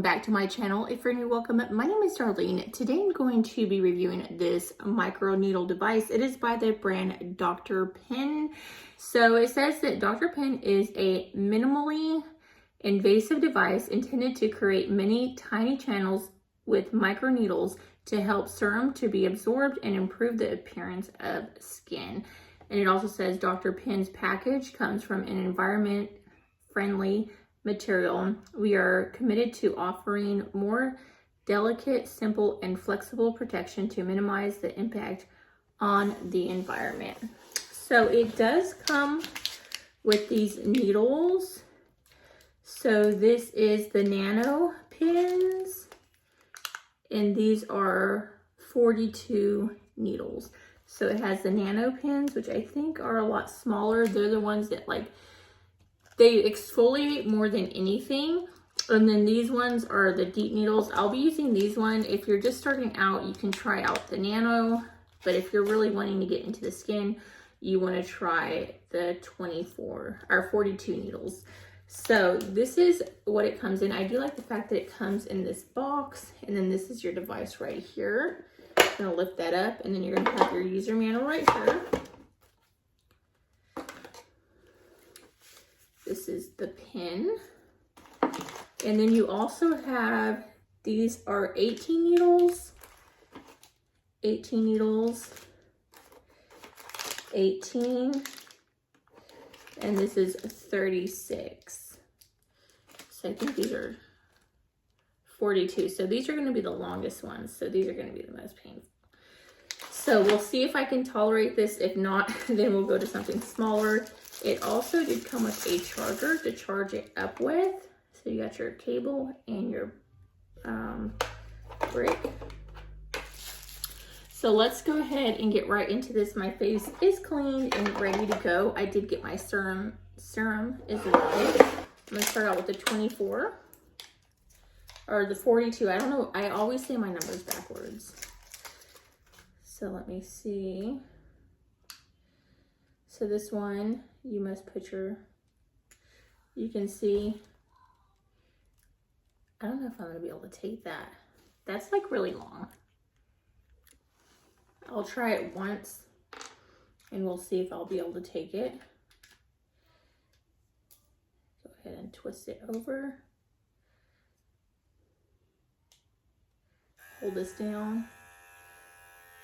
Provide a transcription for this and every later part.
welcome back to my channel. If you're new, welcome. My name is Darlene. Today I'm going to be reviewing this micro needle device. It is by the brand dermapen. So it says that dermapen is a minimally invasive device intended to create many tiny channels with micro needles to help serum to be absorbed and improve the appearance of skin. And it also says dermapen's package comes from an environment-friendly material. We are committed to offering more delicate, simple, and flexible protection to minimize the impact on the environment. So it does come with these needles. So this is the nano pins, and these are 42 needles. So it has the nano pins, which I think are a lot smaller. They're the ones that they exfoliate more than anything. And then these ones are the deep needles. I'll be using these one. If you're just starting out, you can try out the nano. But if you're really wanting to get into the skin, you want to try the 42 needles. So this is what it comes in. I do like the fact that it comes in this box. And then this is your device right here. I'm going to lift that up. And then you're going to have your user manual right here. This is the pin. And then you also have, these are 18 needles. 18 needles. 18. And this is 36. So I think these are 42. So these are going to be the longest ones. So these are going to be the most painful. So we'll see if I can tolerate this. If not, then we'll go to something smaller. It also did come with a charger to charge it up with. So you got your cable and your brick. So let's go ahead and get right into this. My face is cleaned and ready to go. I did get my serum as well. I'm gonna start out with the 24 or the 42. I don't know. I always say my numbers backwards. So let me see. So this one, you must put you can see, I don't know if I'm gonna be able to take that. That's like really long. I'll try it once and we'll see if I'll be able to take it. Go ahead and twist it over. Hold this down.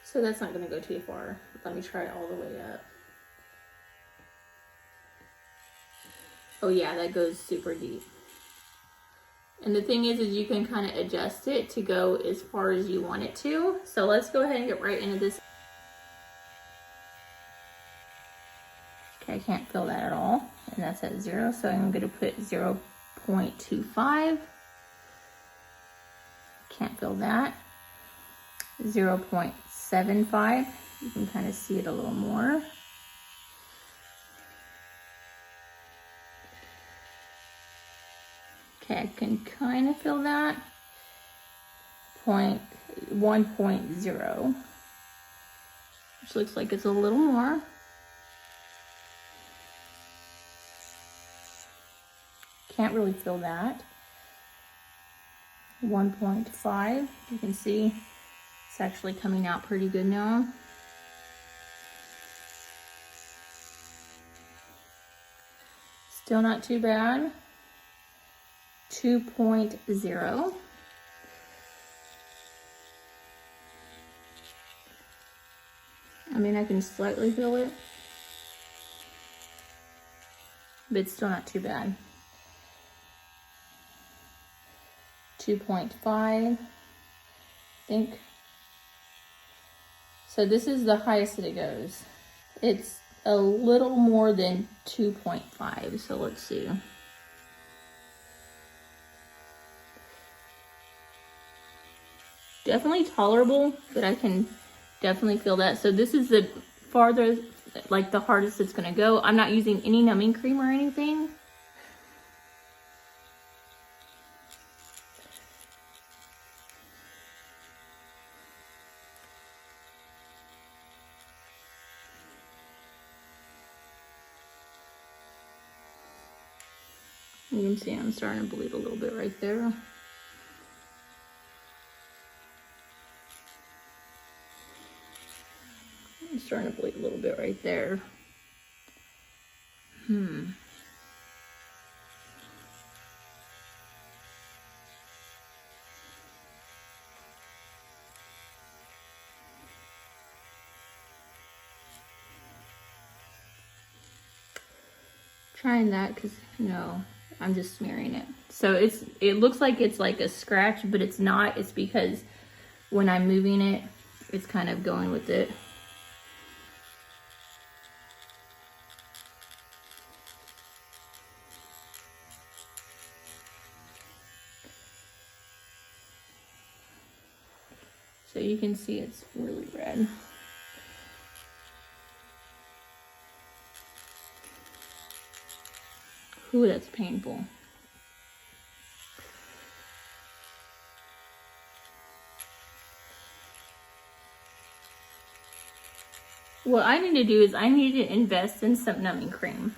So that's not gonna go too far. Let me try it all the way up. Oh yeah, that goes super deep. And the thing is you can kind of adjust it to go as far as you want it to. So let's go ahead and get right into this. Okay, I can't feel that at all. And that's at 0, so I'm gonna put 0.25. Can't feel that. 0.75. You can kind of see it a little more. Okay, I can kind of feel that. 1.0, which looks like it's a little more. Can't really feel that. 1.5, you can see it's actually coming out pretty good now. Still not too bad. 2.0. I mean, I can slightly feel it, but it's still not too bad. 2.5, I think. So this is the highest that it goes. It's a little more than 2.5, so let's see. Definitely tolerable, but I can definitely feel that. So this is the farthest, like the hardest it's gonna go. I'm not using any numbing cream or anything. You can see I'm starting to bleed a little bit right there. I'm starting to bleed a little bit right there. Trying that because no, I'm just smearing it. So it looks like it's like a scratch, but it's not. It's because when I'm moving it, it's kind of going with it. So you can see it's really red. Ooh, that's painful. What I need to do is I need to invest in some numbing cream.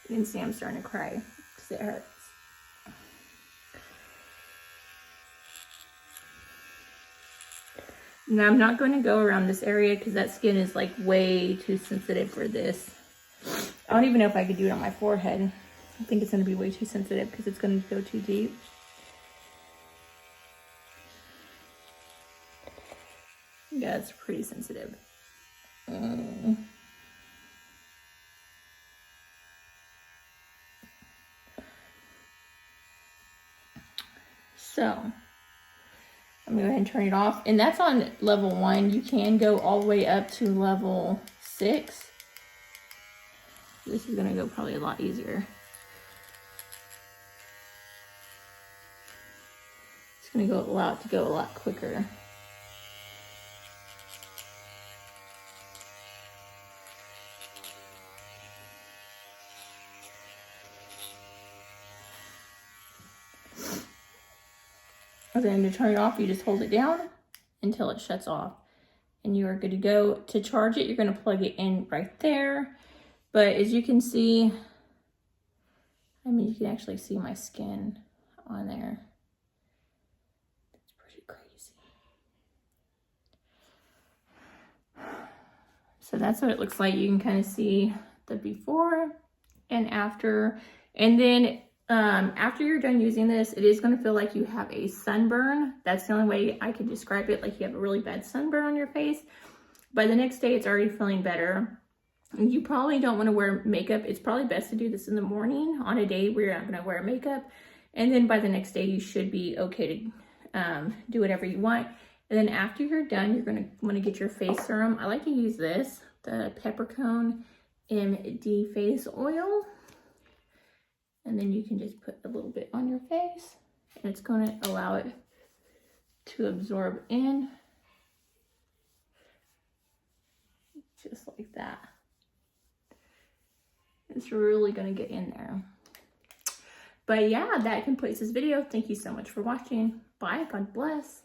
You can see I'm starting to cry because it hurts. Now I'm not going to go around this area because that skin is like way too sensitive for this. I don't even know if I could do it on my forehead. I think it's going to be way too sensitive because it's going to go too deep. Yeah, it's pretty sensitive. So I'm gonna go ahead and turn it off. And that's on level 1. You can go all the way up to level 6. This is gonna go probably a lot easier. It's gonna allow it to go a lot quicker. And then to turn it off, you just hold it down until it shuts off. And you are good to go. To charge it, you're going to plug it in right there. But as you can see, I mean, you can actually see my skin on there. It's pretty crazy. So that's what it looks like. You can kind of see the before and after. And then after you're done using this, it is going to feel like you have a sunburn. That's the only way I could describe it, like you have a really bad sunburn on your face. By the next day, it's already feeling better. And you probably don't want to wear makeup. It's probably best to do this in the morning on a day where you're not going to wear makeup. And then by the next day, you should be okay to do whatever you want. And then after you're done, you're going to want to get your face serum. I like to use this, the Peppercone MD Face Oil. And then you can just put a little bit on your face. And it's going to allow it to absorb in. Just like that. It's really going to get in there. But yeah, that completes this video. Thank you so much for watching. Bye. God bless.